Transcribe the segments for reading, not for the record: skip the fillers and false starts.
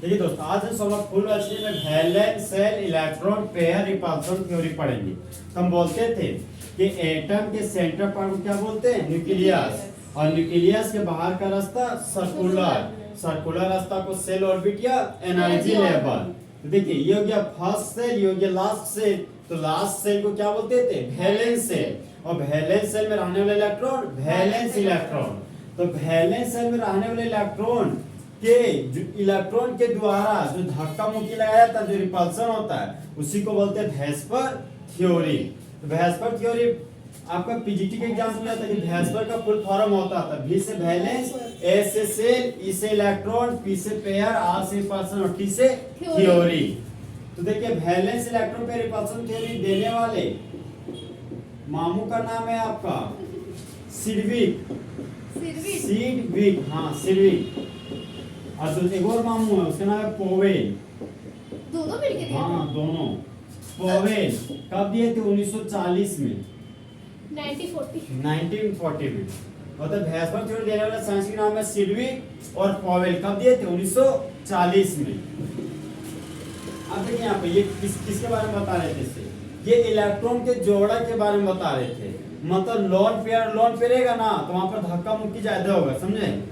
देखिए दोस्तों, आज हम सब फुल अच्छे में valence shell electron pair repulsion theory पढ़ेंगे। तो हम बोलते थे कि एटम के सेंटर पार्ट को क्या बोलते हैं? न्यूक्लियस। और न्यूक्लियस के बाहर का रास्ता सर्कुलर। सर्कुलर रास्ता को सेल ऑर्बिट या एनर्जी लेवल। तो देखिए, ये हो गया फर्स्ट सेल, ये हो गया लास्ट सेल। तो लास्ट सेल को क्या बोलते थे? Valence shell. और वैलेंस सेल में रहने वाले इलेक्ट्रॉन वैलेंस इलेक्ट्रॉन। तो वैलेंस सेल में रहने वाले इलेक्ट्रॉन के इलेक्ट्रॉन के द्वारा जो धक्का मुक्की लगाया जाता है, जो रिपल्सन होता है, उसी को बोलते हैं वैस्पर थ्योरी। तो वैस्पर थ्योरी आपका पीजीटी के एग्जाम में आता है कि वैस्पर का फुल फॉर्म होता था वी से वैलेंस, ए से सेल, ई से इलेक्ट्रॉन, पी से पेयर, आर से रिपल्सन और टी से थ्योरी। तो देखिए, वैलेंस इलेक्ट्रॉन पे रिपल्सन थ्योरी देने वाले मामू का नाम है आपका सिडविक। सिडविक, हाँ सिडविक। और जो एक और मामू है उसका नाम है पोवेल। दोनों मिलके दिए? हाँ दोनों। पोवेल कब दिए थे? 1940 में। 1940 में। मतलब वैस्पर थ्योरी देने वाला साइंस का नाम है सिडविक और पोवेल। कब दिए थे? 1940 में। अब देखिए यहाँ पे ये किसके बारे में बता रहे थे? इससे ये इलेक्ट्रॉन के जोड़ा के बारे में बता रहे थे। मतलब लोन पेयर रहेगा ना, तो वहां पर धक्का मुक्की ज्यादा होगा, समझे?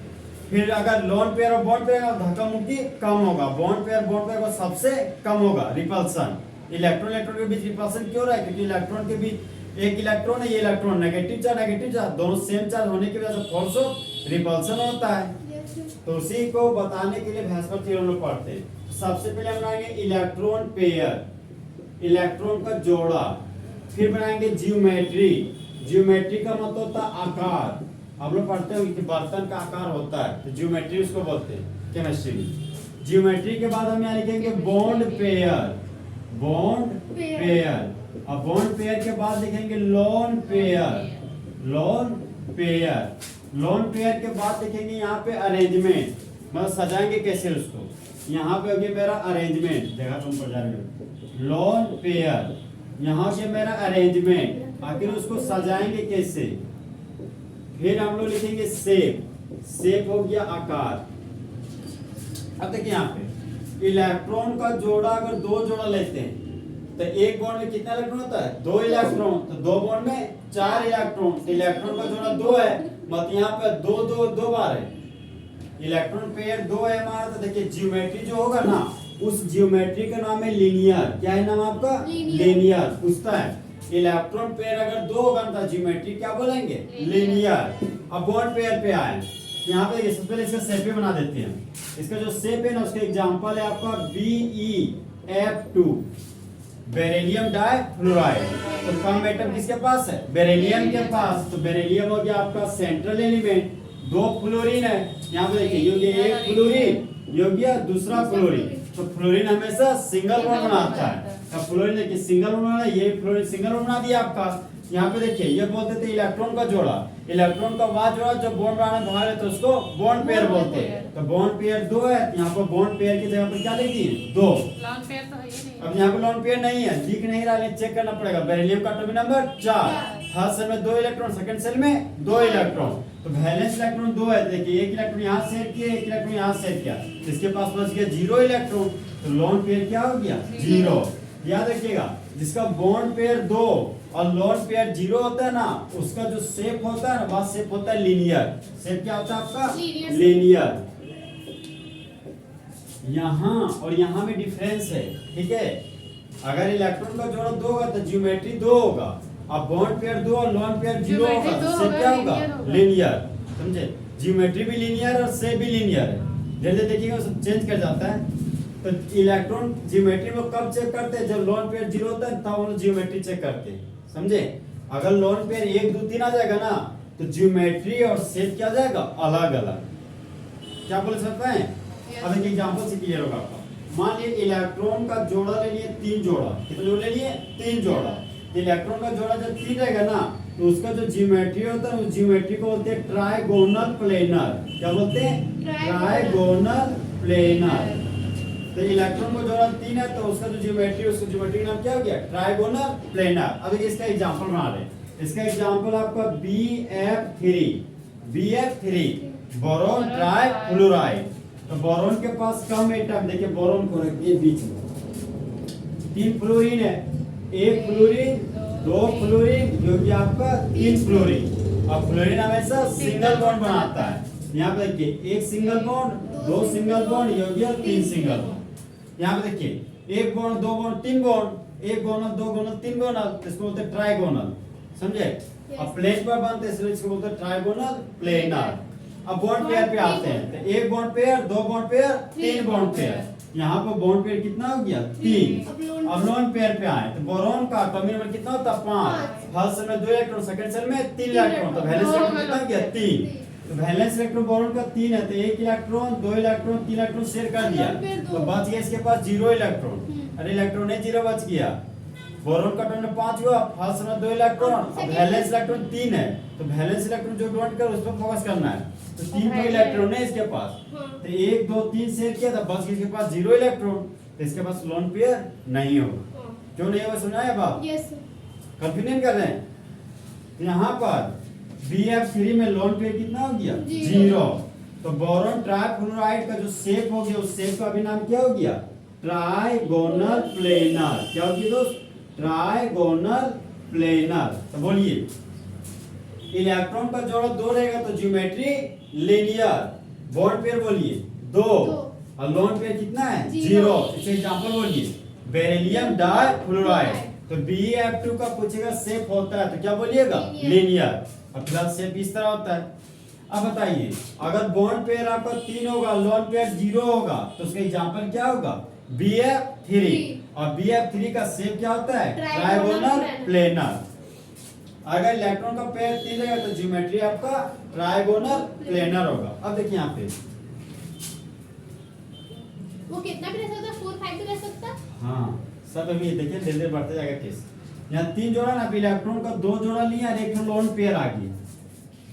फिर अगर लोन पेयर और बॉन्ड पेयर का धक्का मुक्की कम होगा। बॉन्ड पेयर का सबसे कम होगा रिपल्सन। इलेक्ट्रॉन के बीच रिपल्सन क्यों रहा है? क्योंकि इलेक्ट्रॉन के बीच एक इलेक्ट्रॉन है, ये इलेक्ट्रॉन नेगेटिव चार्ज दोनों सेम चार्ज होने की वजह से फोर्स ऑफ रिपल्सन होता है। तो उसी को बताने के लिए वैस्पर थ्योरी हम लोग पढ़ते हैं। सबसे पहले हम बनाएंगे इलेक्ट्रॉन पेयर, इलेक्ट्रॉन का जोड़ा। फिर बनाएंगे जियोमेट्री। जियोमेट्री का मतलब होता है आकार। आप लोग पढ़ते हो कि बर्तन का आकार होता है, तो जियोमेट्री उसको बोलते हैं केमिस्ट्री में। जियोमेट्री के बाद हम यहाँ लिखेंगे बॉन्ड पेयर। Bond pair. और बॉन्ड पेयर के बाद लिखेंगे lone pair. Lone pair. Lone pair के बाद लिखेंगे यहाँ पे अरेंजमेंट, मतलब सजाएंगे कैसे उसको। यहाँ पे हो गया मेरा अरेंजमेंट, देखा तुम पर जाएंगे। लोन पेयर, यहाँ से मेरा अरेंजमेंट, आखिर उसको सजाएंगे कैसे। फिर हम लोग लिखेंगे शेप। शेप हो गया आकार। अब देखिए यहाँ पे इलेक्ट्रॉन का जोड़ा, अगर दो जोड़ा लेते हैं तो एक बॉन्ड में कितना इलेक्ट्रॉन होता है? 2 इलेक्ट्रॉन। तो दो बॉन्ड में 4 इलेक्ट्रॉन। इलेक्ट्रॉन का जोड़ा 2 है, मतलब यहाँ पे दो बार है। इलेक्ट्रॉन पेयर 2 है हमारा। तो देखिए, जियोमेट्री जो होगा ना, उस जियोमेट्री का नाम है लीनियर। क्या है नाम आपका? लीनियर। पूछता है इलेक्ट्रॉन पेयर अगर 2 होगा तो जियोमेट्री क्या बोलेंगे? लीनियर। अब बॉन्ड पेयर पे आए, यहाँ पे देखिए, सबसे पहले इसका शेप बना देते हैं। इसका जो शेप है ना, उसका एग्जांपल है आपका BeF2, बेरिलियम डाइफ्लोराइड। तो कम एटम किसके पास है? बेरिलियम के पास। तो बेरिलियम हो गया आपका सेंट्रल एलिमेंट। 2 फ्लोरीन है, यहाँ पे देखिए, ये हो गया एक फ्लोरीन, ये हो गया दूसरा फ्लोरीन। तो फ्लोरीन हमेशा सिंगल बॉन्ड बनाता है। अब फ्लोरीन देखिए सिंगल बॉन्ड बना, ये फ्लोरीन सिंगल बॉन्ड बना दिया आपका। यहाँ पे देखिए, ये बोलते थे इलेक्ट्रॉन का जोड़ा। इलेक्ट्रॉन का वह जोड़ा जब बॉन्ड बनाने बाहर है तो उसको बॉन्ड पेयर बोलते हैं। तो बॉन्ड पेयर 2 है, यहाँ पर बॉन्ड पेयर की जगह पर क्या लिख दिए? 2। लोन पेयर तो है ही नहीं। अब यहाँ पे लोन पेयर नहीं है, लिख नहीं रहा है, चेक करना पड़ेगा। बेरिलियम का एटॉमिक नंबर 4। फर्स्ट सेल में 2 इलेक्ट्रॉन, सेकंड सेल में 2 इलेक्ट्रॉन। तो वैलेंस इलेक्ट्रॉन 2 है। देखिए, एक इलेक्ट्रॉन यहाँ शेयर किया, एक इलेक्ट्रॉन यहाँ शेयर किया, इसके पास बच गया 0 इलेक्ट्रॉन। तो लोन पेयर क्या हो गया? 0। याद रखिएगा, जिसका बॉन्ड पेयर 2 और लोन पेयर 0 होता है ना, उसका जो शेप होता है ना, वह शेप होता है लीनियर। शेप क्या होता है आपका? लीनियर। यहाँ और यहाँ में डिफरेंस है, ठीक है। अगर इलेक्ट्रॉन का जोड़ा 2 होगा तो जियोमेट्री 2 होगा। अब बॉन्ड पेयर 2 और लोन पेयर 0 होगा, तो शेप क्या होगा? लीनियर। समझे? जियोमेट्री भी लीनियर और शेप भी लीनियर है। जैसे देखिएगा सब चेंज कर जाता है। तो इलेक्ट्रॉन जियोमेट्री में कब चेक करते हैं? जब लोन पेयर 0 होता है तब हम जियोमेट्री चेक करते हैं, समझे? अगर लोन पेयर 1 2 3 आ जाएगा ना, तो जियोमेट्री और शेप क्या जाएगा? अलग अलग। क्या बोल सकते हैं? अब एक एग्जांपल से क्लियर होगा आपका। मान लीजिए इलेक्ट्रॉन का जोड़ा ले लिए 3 जोड़ा। कितना जोड़ा ले लिए? 3 जोड़ा। इलेक्ट्रॉन का जोड़ा जब 3 रहेगा ना, तो उसका जो जियोमेट्री होता है, उस जियोमेट्री को बोलते हैं ट्राइगोनल प्लेनर। क्या बोलते हैं? Trigonal planar. तो इलेक्ट्रॉन को जोड़ा 3 है, तो उसका जो जियोमेट्री, उसका जियोमेट्री नाम क्या हो गया? Trigonal planar. अब इसका एग्जांपल बना रहे हैं। इसका एग्जांपल आपका BF3 बोरोन ट्राइफ्लोराइड। तो बोरॉन के पास कम एटम, देखिए बोरॉन को रखिए बीच में, 3 फ्लोरीन है, 1 फ्लोरीन 2 फ्लोरीन जो कि आपका 3 फ्लोरीन। और फ्लोरीन हमेशा सिंगल बॉन्ड बनाता है। यहाँ पे देखिए 1 सिंगल बॉन्ड 2 सिंगल बॉन्ड ये हो गया 3 सिंगल बॉन्ड। यहाँ पे देखिए 1 बॉन्ड 2 बॉन्ड 3 बॉन्ड, 1 गोनल 2 गोनल 3 गोनल, इसको बोलते हैं ट्राइगोनल, समझे। अब प्लेन पर बनते हैं इसलिए इसको बोलते हैं ट्राइगोनल प्लेनर। अब बॉन्ड पेयर पे आते हैं तो 1 bond pair 2 bond pair 3 bond pair. यहाँ पर बॉन्ड पेयर कितना हो गया 3। अब लोन पेयर पे आए तो बोरॉन का एटॉमिक नंबर कितना होता है 5। फर्स्ट सेल में 2 इलेक्ट्रॉन, सेकंड सेल में 3 इलेक्ट्रॉन, तो वैलेंस इलेक्ट्रॉन कितना हो गया 3। तो वैलेंस इलेक्ट्रॉन बोरॉन का 3 है तो 1 इलेक्ट्रॉन 2 इलेक्ट्रॉन 3 इलेक्ट्रॉन शेयर कर दिया तो बच गया इसके पास 0 इलेक्ट्रॉन। अरे इलेक्ट्रॉन है 0 बच गया। बोरॉन का एटॉमिक नंबर 5 हुआ, फर्स्ट में 2 इलेक्ट्रॉन, अब वैलेंस इलेक्ट्रॉन 3 है तो वैलेंस इलेक्ट्रॉन जो डोंट कर उस पर फोकस करना है। तो 3 तो इलेक्ट्रॉन है इसके पास, तो 1 2 3 शेयर किया तो बच गया इसके पास 0 इलेक्ट्रॉन, तो इसके पास लोन पेयर नहीं होगा। क्यों नहीं होगा सुना है बाप? यस कंफ्यूजन कर रहे हैं। तो यहाँ पर BF3 में लोन पेयर कितना हो गया 0। 0। तो बोरॉन ट्राइफ्लोराइड का जो शेप हो गया उस शेप का अभी नाम क्या हो गया ट्राइगोनल प्लेनर। क्या हो गया दोस्त? Trigonal planar. तो बोलिए इलेक्ट्रॉन का जोड़ा 2 रहेगा तो ज्योमेट्री लीनियर। बॉन्ड पेयर बोलिए 2 और लोन पेयर कितना है 0। इससे एग्जांपल बोलिए बेरिलियम डाइफ्लोराइड। तो BF2 का पूछेगा शेप होता है तो क्या बोलिएगा लीनियर, और प्लस शेप इस तरह होता है। अब बताइए अगर बॉन्ड पेयर आपका 3 होगा लोन पेयर 0 होगा तो उसका एग्जांपल क्या होगा BF3। और BF3 का शेप क्या होता है ट्राइगोनल प्लेनर। अगर इलेक्ट्रॉन का पेयर 3 रहेगा तो ज्योमेट्री आपका ट्राइगोनल प्लेनर होगा। अब देखिए यहाँ पे वो कितना भी रह सकता है 4 5 भी रह सकता है। हाँ सब अभी देखिए धीरे धीरे बढ़ते जाएगा केस। यहाँ 3 जोड़ा ना इलेक्ट्रॉन का 2 जोड़ा लिया और एक लोन पेयर आ गया।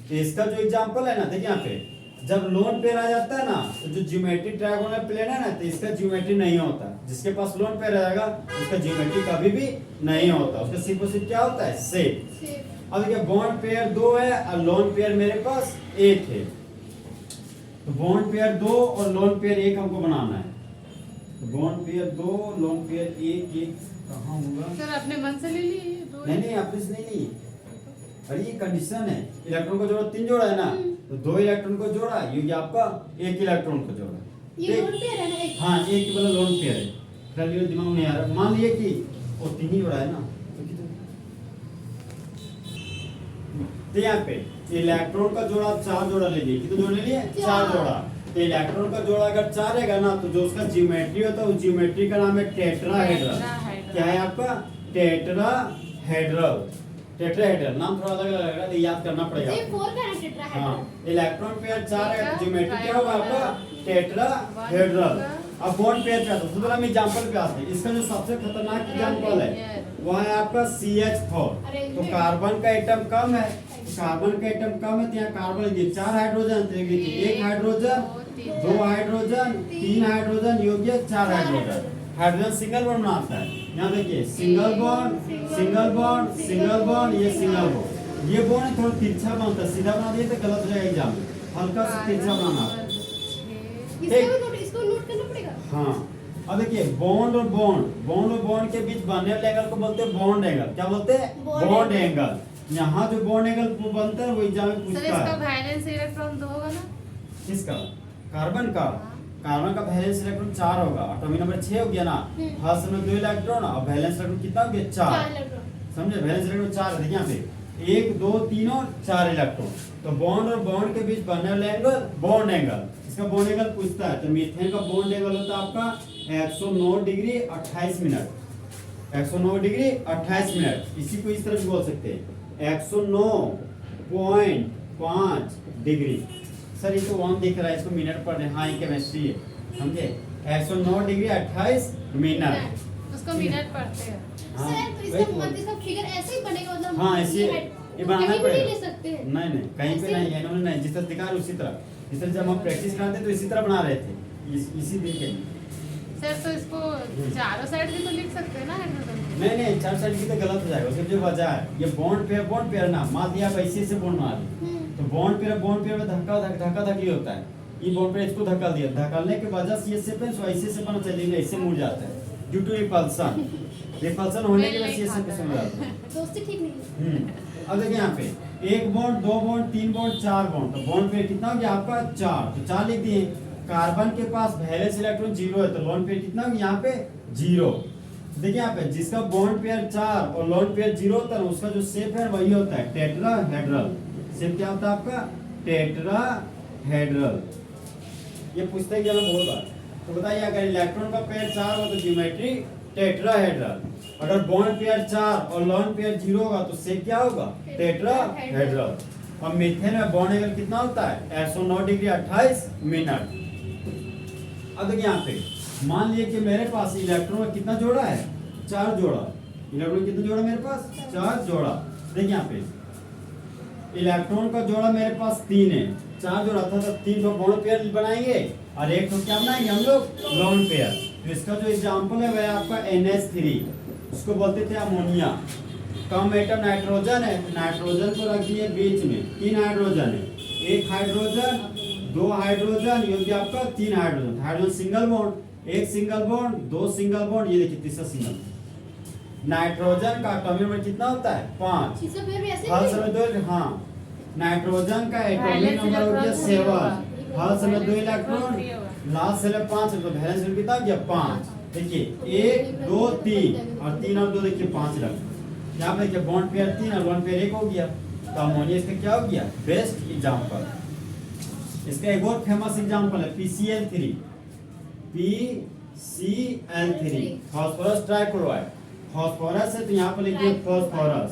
तो इसका जो एग्जांपल है ना देखिए यहाँ पे जब लोन पेयर आ जाता है ना तो जो ज्योमेट्री ट्रायंगुलर प्लेन है ना तो इसका ज्योमेट्री नहीं होता। जिसके पास लोन पेयर रहेगा उसका ज्योमेट्री कभी भी नहीं होता, उसका सिर्फ और सिर्फ क्या होता है शेप। अब देखिए बॉन्ड पेयर 2 है और लोन पेयर मेरे पास 1 है। तो बॉन्ड पेयर 2 और लोन पेयर 1 हमको बनाना है। तो बॉन्ड पेयर 2 लोन पेयर 1 कहाँ होगा? सर अपने मन से ले लिए दो। नहीं अपने से नहीं। अरे ये कंडीशन है इलेक्ट्रॉन को जोड़ा 3 जोड़ा है ना तो 2 इलेक्ट्रॉन को जोड़ा ये आपका 1 इलेक्ट्रॉन को जोड़ा। ये लोन पेयर है ना एक। हाँ एक वाला लोन पेयर है। फिर दिमाग में नहीं आ रहा। मान लिए कि वो 3 ही जोड़ा है ना तो यहाँ पे इलेक्ट्रॉन का जोड़ा 4 जोड़ा ले लिए। कितने जोड़े लिए 4 जोड़ा। तो इलेक्ट्रॉन का जोड़ा अगर 4 रहेगा ना तो जो उसका ज्योमेट्री होता है उस ज्योमेट्री का नाम है टेट्राहेड्रल। क्या है आपका टेट्राहेड्रल। टेट्राहेड्रल नाम थोड़ा अलग लग रहा है तो याद करना पड़ेगा। ये 4 का है टेट्राहेड्रल। हाँ इलेक्ट्रॉन पेयर 4 है तो ज्योमेट्री क्या होगा आपका टेट्राहेड्रल। अब बॉन्ड पेयर क्या तो हम एग्जांपल पे आते हैं। इसका जो सबसे खतरनाक एग्जांपल है वो है आपका CH4। तो कार्बन का एटम कम है, कार्बन का एटम कम है तो यहाँ कार्बन ये 4 हाइड्रोजन तो देखिए 1 हाइड्रोजन 2 हाइड्रोजन 3 हाइड्रोजन योग्य 4 हाइड्रोजन। हाइड्रोजन सिंगल बॉन्ड बनाता है। यहाँ देखिए single bond single bond single bond ये सिंगल बॉन्ड। ये बॉन्ड थोड़ा तिरछा बनता है, सीधा बना दिए तो गलत हो जाएगा एग्जाम में। हल्का सा तिरछा बनाना इसको नोट करना पड़ेगा। हाँ अब देखिए बॉन्ड और बॉन्ड के बीच बनने वाले एंगल को बोलते हैं बॉन्ड एंगल। क्या बोलते हैं बॉन्ड एंगल। यहाँ जो बॉन्ड एंगल बनता है वो एग्जाम में पूछता है। सर इसका वैलेंस इलेक्ट्रॉन 2 होगा ना? किसका? कार्बन का। कार्बन का वैलेंस इलेक्ट्रॉन 4 होगा। एटॉमिक नंबर 6 हो गया ना। फर्स्ट में 2 इलेक्ट्रॉन और वैलेंस इलेक्ट्रॉन कितना हो गया 4 इलेक्ट्रॉन। समझे वैलेंस इलेक्ट्रॉन 4 है। देखिए यहाँ पे 1 2 3 और 4 इलेक्ट्रॉन। तो बॉन्ड और बॉन्ड के बीच बनने वाला एंगल बॉन्ड एंगल। इसका बॉन्ड एंगल पूछता है तो मीथेन का बॉन्ड एंगल होता है आपका 109 डिग्री 28 मिनट। 109 degree 28 minute. इसी को इस तरह भी बोल सकते हैं 109.5 डिग्री। सर ये तो 1 दिख रहा है इसको मिनट पढ़ रहे हैं। हाँ ये केमिस्ट्री है समझे। 109 डिग्री 28 मिनट उसको मिनट पढ़ते हैं। हाँ, सर तो इसका फिगर ऐसे ही बनेगा मतलब। हाँ ऐसे ये बनाना कहीं भी पड़ेगा। ले सकते हैं। नहीं कहीं पे नहीं है इन्होंने नहीं जिस तरह दिखा रहे उसी तरह। जिस तरह जब हम प्रैक्टिस कराते तो इसी तरह बना रहे थे इसी दिन के लिए। सर तो इसको चारों साइड भी तो लिख सकते हैं ना हाइड्रोजन। नहीं 4 साइड की तो गलत हो जाएगा। उसकी जो वजह है ये बॉन्ड पेयर ना मान दिया आप ऐसे बॉन्ड बना ली तो बॉन्ड पेयर में धक्का धक्की होता है। ये बॉन्ड पे इसको धक्का दिया, धक्काने के वजह से ये सेपेंस ऐसे से बना चलेगा, इससे मुड़ जाता है ड्यू टू रिपल्सन। रिपल्सन होने की वजह से ये सेपेंस मुड़ जाता है। दोस्ती ठीक नहीं है। अब देखिए यहाँ पे 1 बॉन्ड 2 बॉन्ड 3 बॉन्ड 4 बॉन्ड, तो बॉन्ड पे कितना हो गया आपका 4, तो 4 लिख दिए। कार्बन के पास वैलेंस इलेक्ट्रॉन 0 है, तो लोन पेयर कितना हो गया यहाँ पे 0। देखिए यहाँ पे जिसका बॉन्ड पेयर 4 और लोन पेयर 0 होता है उसका जो शेप है वही होता है टेट्राहेड्रल। शेप क्या होता है आपका टेट्राहेड्रल। ये पूछते हैं कि हमें बहुत बार, तो बताइए अगर इलेक्ट्रॉन का पेयर 4 हो तो ज्योमेट्री टेट्राहेड्रल, अगर बॉन्ड पेयर 4 और लोन पेयर 0 होगा तो शेप क्या होगा टेट्राहेड्रल। और मीथेन में बॉन्ड एंगल कितना होता है 109 डिग्री 28 मिनट। अब देखिए यहाँ पे मान लिया कि मेरे पास इलेक्ट्रॉन का कितना जोड़ा है 4 जोड़ा। इलेक्ट्रॉन कितना जोड़ा मेरे पास 4 जोड़ा। देखिए यहाँ पे इलेक्ट्रॉन का जोड़ा मेरे पास 3 है, 4 जोड़ा था तो 3 तो बॉन्ड पेयर बनाएंगे और एक तो क्या बनाएंगे हम लोग लोन पेयर। तो इसका जो एग्जांपल है वह आपका NH3, उसको बोलते थे अमोनिया। कम एटम नाइट्रोजन है, नाइट्रोजन को रख दिए बीच में, 3 हाइड्रोजन है, 1 हाइड्रोजन 2 हाइड्रोजन, ये हो गया आपका 3 hydrogen. Hydrogen single bond, 1 single bond 2 single bond, ये देखिए तीसरा सिंगल। नाइट्रोजन का एटॉमिक नंबर कितना होता है 5। इसे फिर भी ऐसे हर ही समय 2, हाँ नाइट्रोजन का एटॉमिक नंबर हो गया 7, हर समय 2 इलेक्ट्रॉन, लास्ट सेल 5 है तो वैलेंस नंबर कितना हो गया 5। देखिए 1 2 3 और 3 और 2 देखिए 5 इलेक्ट्रॉन। यहाँ पे देखिए बॉन्ड पेयर 3 और लोन पेयर 1 हो गया, तो अमोनिया इसका क्या हो गया बेस्ट एग्जांपल। इसका एक और फेमस एग्जांपल है PCl3, PCl3 phosphorus trichloride. Phosphorus है तो यहाँ पर लिखिए फास्फोरस,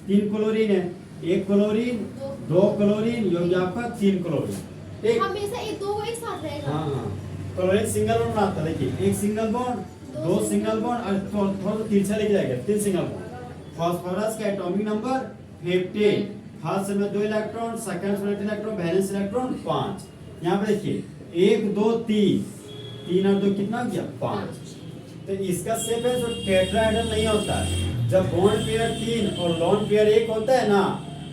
3 क्लोरीन है, 1 क्लोरीन 2 क्लोरीन, ये हो गया आपका 3 क्लोरीन। एक हमेशा ये दो एक साथ रहेगा। हाँ क्लोरीन सिंगल बॉन्ड बनाता है, देखिए 1 सिंगल बॉन्ड 2 सिंगल बॉन्ड और थोड़ा तिरछा लेके जाएगा 3 सिंगल बॉन्ड। फास्फोरस का एटॉमिक नंबर 15, फर्स्ट में 2 इलेक्ट्रॉन, सेकंड में 1 इलेक्ट्रॉन, वैलेंस इलेक्ट्रॉन 5। यहाँ पे देखिए 1 2 3, 3 और 2 कितना हो गया 5। तो इसका शेप है जो टेट्राहेड्रल नहीं होता है। जब बॉन्ड पेयर 3 और लोन पेयर 1 होता है ना,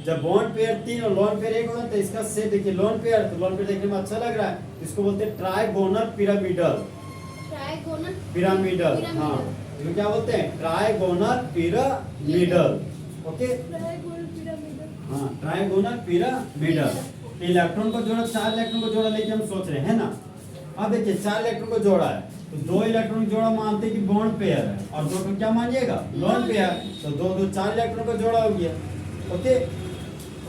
जब बॉन्ड पेयर 3 और लोन पेयर 1 होता है तो इसका शेप देखिए लोन पेयर, तो लोन पेयर देखने में अच्छा लग रहा है, इसको बोलते हैं ट्राइगोनल पिरामिडल। पिरामिडल, हाँ इसको क्या बोलते हैं ट्राइगोनल पिरामिडल। ओके हाँ ट्राइगोनल पिरामिडल। इलेक्ट्रॉन को जोड़ा, 4 इलेक्ट्रॉन को जोड़ा लेके हम सोच रहे हैं ना। अब देखिए 4 इलेक्ट्रॉन को जोड़ा है तो 2 इलेक्ट्रॉन को जोड़ा मानते हैं कि बॉन्ड पेयर है और 2 को क्या मानिएगा लोन पेयर, तो 2 2 4 इलेक्ट्रॉन को जोड़ा हो गया। ओके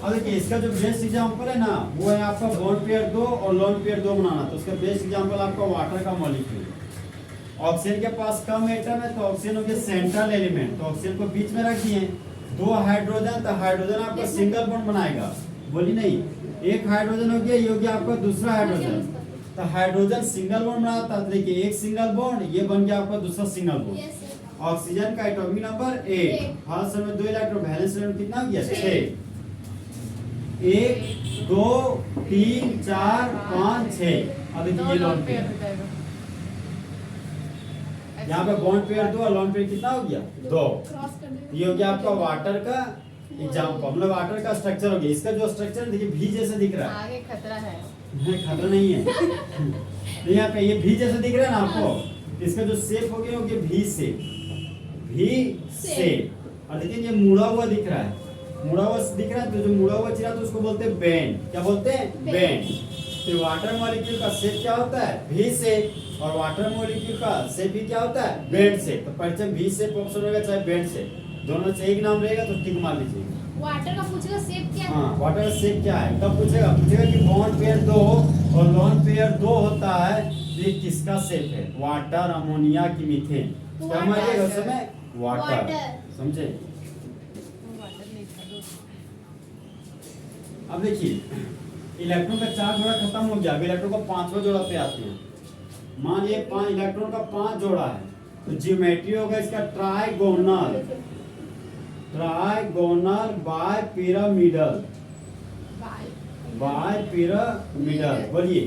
अब देखिए इसका जो बेस्ट एग्जांपल है ना वो है आपका बॉन्ड पेयर 2 और लोन पेयर 2 बनाना। तो उसका बेस्ट एग्जांपल आपका वाटर का मॉलिक्यूल। ऑक्सीजन के पास कम एटम है तो ऑक्सीजन हो गया सेंट्रल एलिमेंट, तो ऑक्सीजन को बीच में रख दिए। 2 हाइड्रोजन, तो हाइड्रोजन आपका सिंगल बॉन्ड बनाएगा, बोली नहीं 1 हाइड्रोजन हो गया, ये हो गया आपका दूसरा हाइड्रोजन, तो हाइड्रोजन सिंगल बॉन्ड बनाता है। तो देखिए 1 सिंगल बॉन्ड, ये बन गया आपका दूसरा सिंगल बॉन्ड। ऑक्सीजन का एटॉमिक नंबर 8, हर समय 2 इलेक्ट्रॉन, वैलेंस इलेक्ट्रॉन कितना हो गया 6। 1 2 3 4 5 6। अब देखिए ये लोन पेयर, यहाँ पे बॉन्ड पेयर 2 और लोन पेयर कितना हो गया 2। ये हो गया आपका वाटर का एग्जांपल, मतलब वाटर का स्ट्रक्चर हो गया। इसका जो स्ट्रक्चर देखिए भी जैसा दिख रहा है, आगे खतरा है। खतरा नहीं है। तो यहाँ पे ये भी जैसा दिख रहा है ना आपको, इसका जो शेप हो गया भी शेप, भी शेप। और देखिए ये मुड़ा हुआ दिख रहा है, मुड़ा हुआ दिख रहा है, तो जो मुड़ा हुआ चिरा तो उसको बोलते हैं बेंड। क्या बोलते हैं बेंड। तो वाटर मॉलिक्यूल का शेप क्या होता है भी शेप, और वाटर मॉलिक्यूल का शेप भी क्या होता है बेंड शेप। तो परिचय भी शेप ऑप्शन होगा चाहे बेंड शेप, दोनों से एक नाम रहेगा तो टिक मार लीजिएगा। वाटर का पूछेगा शेप क्या है? हाँ वाटर का शेप क्या है कब पूछेगा, पूछेगा कि बॉन्ड पेयर 2 और लोन पेयर 2 होता है, ये किसका शेप है वाटर, अमोनिया की मीथेन। क्या मारिएगा उस समय वाटर, समझे। अब देखिए इलेक्ट्रॉन का 4 जोड़ा खत्म हो गया, अब इलेक्ट्रॉन का 5वां जोड़ा पे आते हैं। मान लिए 5 इलेक्ट्रॉन का 5 जोड़ा है तो ज्योमेट्री होगा इसका trigonal, trigonal bipyramidal, bipyramidal. बोलिए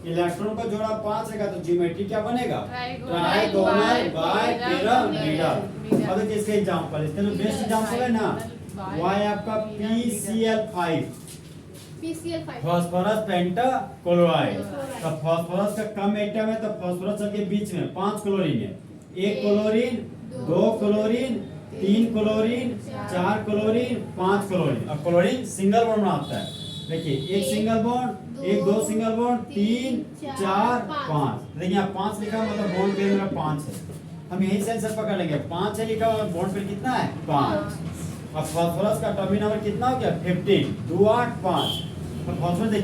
इलेक्ट्रॉन का जोड़ा 5 रहेगा तो ज्योमेट्री क्या बनेगा ट्राइगोनल बाय पिरामिडल। अब देखिए इसका एग्जांपल, इसका जो बेस्ट एग्जांपल है ना वो है आपका PCl5। PCl5 phosphorus pentachloride. Chloride. तो फास्फोरस का कम एटम है तो फास्फोरस के बीच में 5 क्लोरीन है, 1 chlorine, 2 chlorine, 3 chlorine, 4 chlorine, 5 chlorine. अब क्लोरीन सिंगल बॉन्ड बनाता है, देखिए एक सिंगल बॉन्ड, एक दो सिंगल बॉन्ड, 3 4 5। देखिए यहाँ 5 लिखा मतलब बॉन्ड पेयर मेरा 5 है, हम यही से आंसर पकड़ लेंगे। 5 है लिखा हुआ, बॉन्ड पेयर कितना है 5। अब फास्फोरस का एटॉमिक नंबर कितना हो गया 15, 2 8 5। तो फास्फोरस